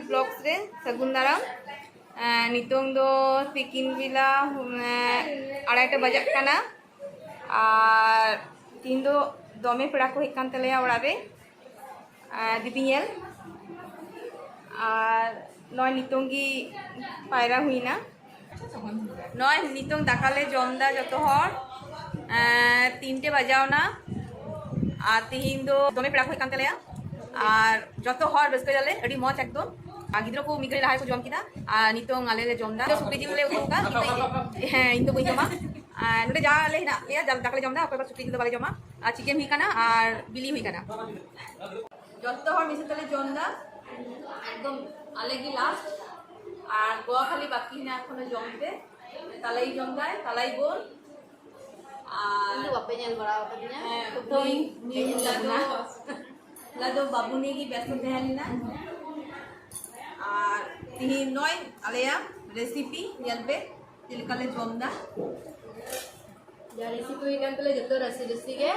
Blogs रे सगुन दाराम नितोंग दो तिकिन बेला 2:30 बजाक काना और तीन दो दमे पेड़ा को हेज कान तलेया ओड़ा रे दीदी नेल और नय नितोंगी पायरा हुईना नय नितोंग दाकाले जमदा जतो हर 3टे बजावना और तीन दो दमे पेड़ा को हेज कान तलेया और जतो हर रस्ते जाले अड़ी मौज एकदम गिद्रा को मिगरे रहा को जम किदा और नितोंग आले ले जमदा सुकरी जिल ले उतुका हां इन तो बई जमा नोडे जा ले ना ले जा दाकले जमदा अपर सुकरी जिल बाले जमा और चिकेन हुई काना और बिली हुई काना जतो हर मिसे तले जमदा एकदम आले की लास्ट और गोवा खाली बाकी ना एखोनो जमते तालाई जमदा तालाई बोल और इन बापे नेल बड़ा कदिना तो नील लादो बाबुनी की व्यस्त तहलिना और तिही नय आलेया रेसिपी नेलबे तिलकाले जमदा या रेसिपी हुई कान तले जतो रसी रसी के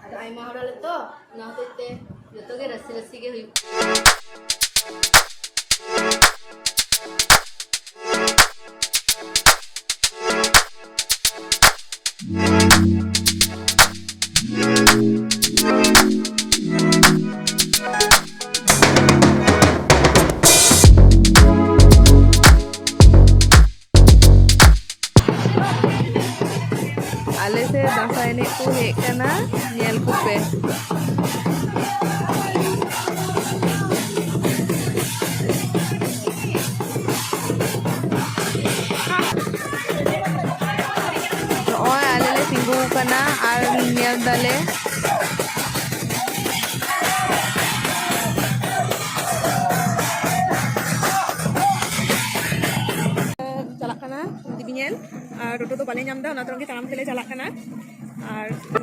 आदा आइमा हड़ले तो ना होते जतो के रसी रसी के हुई आले से दासा एने को हेज काना नेल कुपे ओय आले ले तिंगु काना और नेल दाले Nyel, Toto to paling nyamda, natrong kita taram kele jalak kana,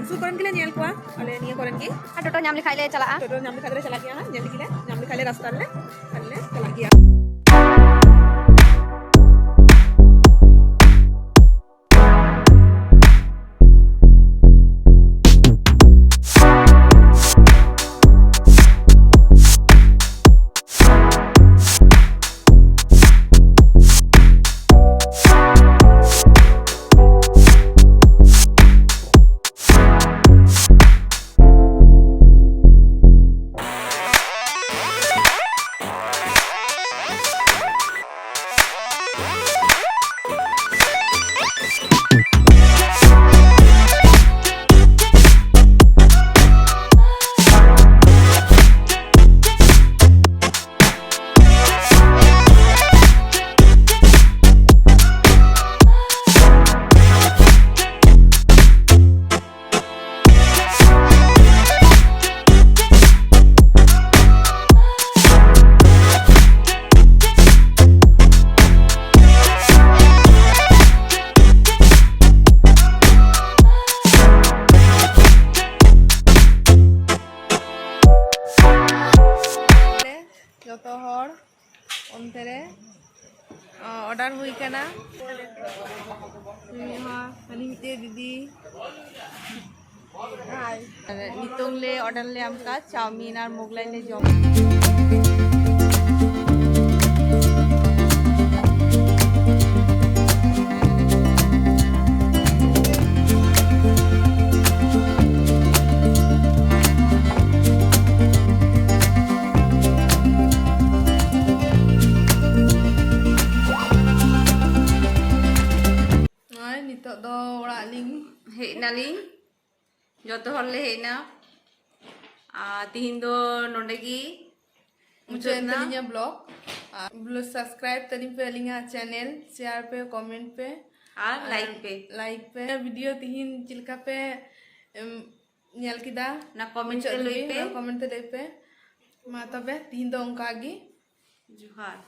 su koran kele nyel kuah, ale niya koran ki, Toto nyam likhai le chala Toto nyam likhai le jalak ya, nyam likhai le rasta le, jalak ya. Order हुई काना दीदी नितोंग ले order ले हमका chowmein और मोगलाई ले जम हेनालिंग जो हर ले हेना तीन दो नोडेगी मुझे ब्लॉग सब्सक्राइब तरी पे अलिंगा चैनल शेयर पे कमेंट पे और लाइक पे वीडियो तीन चिलका पे नेल किदा ना कमेंट पे मा तबे तीन दो उनका गी जुहार